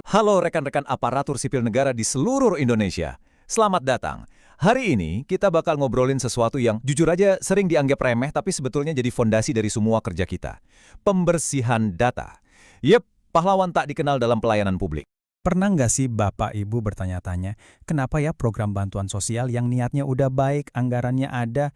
Halo rekan-rekan aparatur sipil negara di seluruh Indonesia. Selamat datang. Hari ini kita bakal ngobrolin sesuatu yang jujur aja sering dianggap remeh tapi sebetulnya jadi fondasi dari semua kerja kita. Pembersihan data. Yep, pahlawan tak dikenal dalam pelayanan publik. Pernah nggak sih Bapak Ibu bertanya-tanya, kenapa ya program bantuan sosial yang niatnya udah baik, anggarannya ada,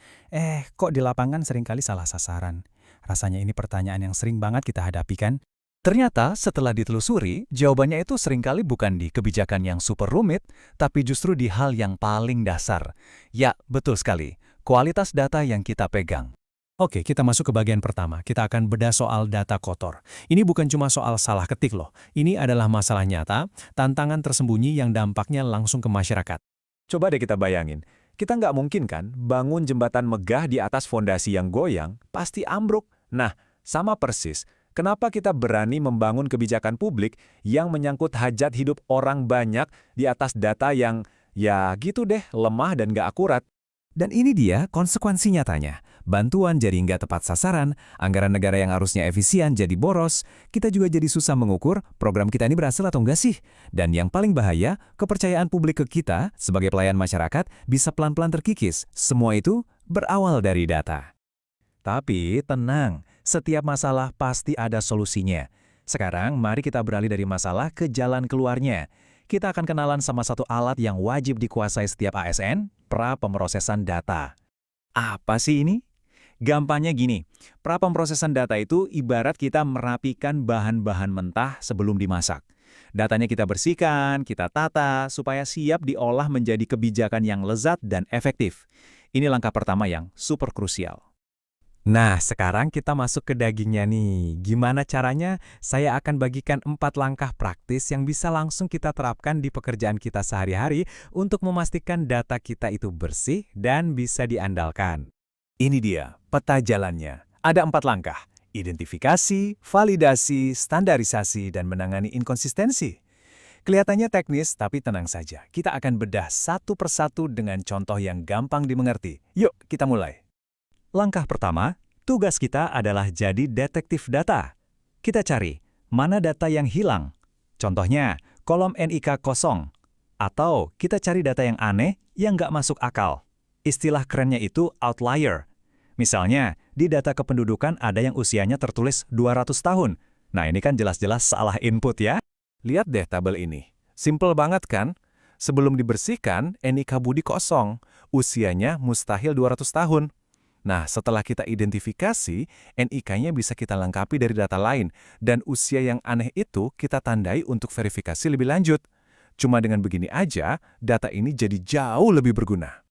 kok di lapangan seringkali salah sasaran? Rasanya ini pertanyaan yang sering banget kita hadapi kan? Ternyata setelah ditelusuri, jawabannya itu seringkali bukan di kebijakan yang super rumit, tapi justru di hal yang paling dasar. Ya, betul sekali. Kualitas data yang kita pegang. Oke, kita masuk ke bagian pertama. Kita akan bedah soal data kotor. Ini bukan cuma soal salah ketik loh. Ini adalah masalah nyata, tantangan tersembunyi yang dampaknya langsung ke masyarakat. Coba deh kita bayangin, kita nggak mungkin kan bangun jembatan megah di atas fondasi yang goyang, pasti ambruk. Nah, sama persis, kenapa kita berani membangun kebijakan publik yang menyangkut hajat hidup orang banyak di atas data yang, ya gitu deh, lemah dan nggak akurat. Dan ini dia konsekuensi nyatanya. Bantuan jadi nggak tepat sasaran, anggaran negara yang harusnya efisien jadi boros, kita juga jadi susah mengukur program kita ini berhasil atau enggak sih. Dan yang paling bahaya, kepercayaan publik ke kita sebagai pelayan masyarakat bisa pelan-pelan terkikis. Semua itu berawal dari data. Tapi tenang, setiap masalah pasti ada solusinya. Sekarang mari kita beralih dari masalah ke jalan keluarnya. Kita akan kenalan sama satu alat yang wajib dikuasai setiap ASN, pra-pemrosesan data. Apa sih ini? Gampangnya gini, pra-pemrosesan data itu ibarat kita merapikan bahan-bahan mentah sebelum dimasak. Datanya kita bersihkan, kita tata, supaya siap diolah menjadi kebijakan yang lezat dan efektif. Ini langkah pertama yang super krusial. Nah, sekarang kita masuk ke dagingnya nih. Gimana caranya? Saya akan bagikan 4 langkah praktis yang bisa langsung kita terapkan di pekerjaan kita sehari-hari untuk memastikan data kita itu bersih dan bisa diandalkan. Ini dia, peta jalannya. Ada 4 langkah. Identifikasi, validasi, standarisasi, dan menangani inkonsistensi. Kelihatannya teknis, tapi tenang saja. Kita akan bedah satu persatu dengan contoh yang gampang dimengerti. Yuk, kita mulai. Langkah pertama, tugas kita adalah jadi detektif data. Kita cari, mana data yang hilang? Contohnya, kolom NIK kosong. Atau kita cari data yang aneh yang nggak masuk akal. Istilah kerennya itu outlier. Misalnya, di data kependudukan ada yang usianya tertulis 200 tahun. Nah, ini kan jelas-jelas salah input ya. Lihat deh tabel ini. Simple banget kan? Sebelum dibersihkan, NIK Budi kosong. Usianya mustahil 200 tahun. Nah, setelah kita identifikasi, NIK-nya bisa kita lengkapi dari data lain, dan usia yang aneh itu kita tandai untuk verifikasi lebih lanjut. Cuma dengan begini aja, data ini jadi jauh lebih berguna.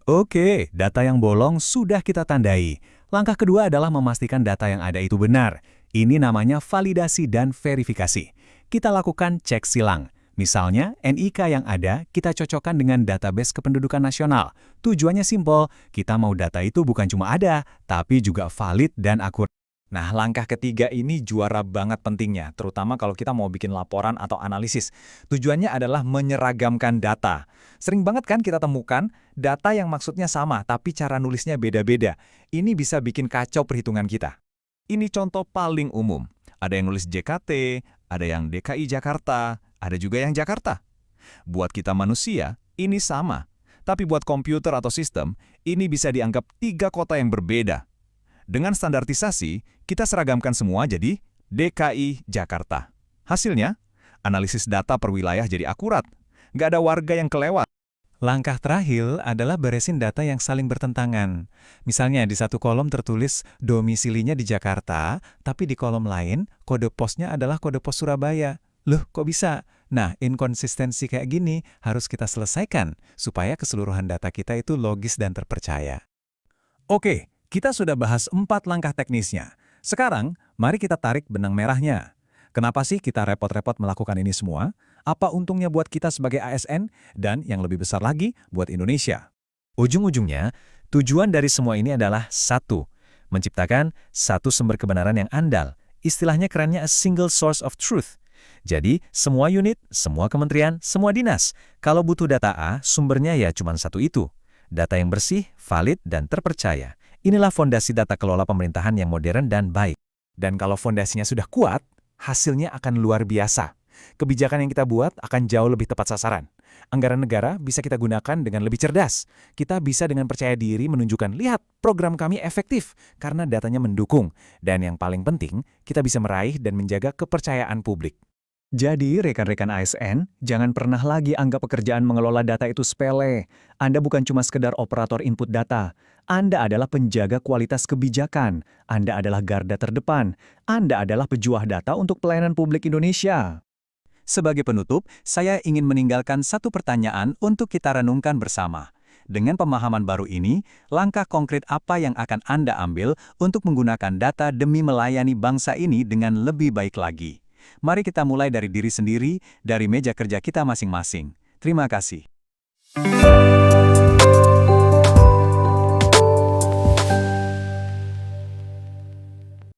Oke, data yang bolong sudah kita tandai. Langkah kedua adalah memastikan data yang ada itu benar. Ini namanya validasi dan verifikasi. Kita lakukan cek silang. Misalnya, NIK yang ada kita cocokkan dengan database kependudukan nasional. Tujuannya simpel, kita mau data itu bukan cuma ada, tapi juga valid dan akurat. Nah, langkah ketiga ini juara banget pentingnya, terutama kalau kita mau bikin laporan atau analisis. Tujuannya adalah menyeragamkan data. Sering banget kan kita temukan data yang maksudnya sama, tapi cara nulisnya beda-beda. Ini bisa bikin kacau perhitungan kita. Ini contoh paling umum. Ada yang nulis JKT, ada yang DKI Jakarta, ada juga yang Jakarta. Buat kita manusia, ini sama. Tapi buat komputer atau sistem, ini bisa dianggap 3 kota yang berbeda. Dengan standarisasi, kita seragamkan semua jadi DKI Jakarta. Hasilnya, analisis data per wilayah jadi akurat. Nggak ada warga yang kelewat. Langkah terakhir adalah beresin data yang saling bertentangan. Misalnya di satu kolom tertulis domisilinya di Jakarta, tapi di kolom lain kode posnya adalah kode pos Surabaya. Loh, kok bisa? Nah, inkonsistensi kayak gini harus kita selesaikan supaya keseluruhan data kita itu logis dan terpercaya. Oke, kita sudah bahas 4 langkah teknisnya. Sekarang, mari kita tarik benang merahnya. Kenapa sih kita repot-repot melakukan ini semua? Apa untungnya buat kita sebagai ASN? Dan yang lebih besar lagi, buat Indonesia? Ujung-ujungnya, tujuan dari semua ini adalah satu, menciptakan satu sumber kebenaran yang andal. Istilahnya kerennya a single source of truth. Jadi, semua unit, semua kementerian, semua dinas, kalau butuh data A, sumbernya ya cuma satu itu. Data yang bersih, valid, dan terpercaya. Inilah fondasi data kelola pemerintahan yang modern dan baik. Dan kalau fondasinya sudah kuat, hasilnya akan luar biasa. Kebijakan yang kita buat akan jauh lebih tepat sasaran. Anggaran negara bisa kita gunakan dengan lebih cerdas. Kita bisa dengan percaya diri menunjukkan, lihat, program kami efektif karena datanya mendukung. Dan yang paling penting, kita bisa meraih dan menjaga kepercayaan publik. Jadi, rekan-rekan ASN, jangan pernah lagi anggap pekerjaan mengelola data itu sepele. Anda bukan cuma sekedar operator input data. Anda adalah penjaga kualitas kebijakan. Anda adalah garda terdepan. Anda adalah pejuang data untuk pelayanan publik Indonesia. Sebagai penutup, saya ingin meninggalkan satu pertanyaan untuk kita renungkan bersama. Dengan pemahaman baru ini, langkah konkret apa yang akan Anda ambil untuk menggunakan data demi melayani bangsa ini dengan lebih baik lagi? Mari kita mulai dari diri sendiri, dari meja kerja kita masing-masing. Terima kasih.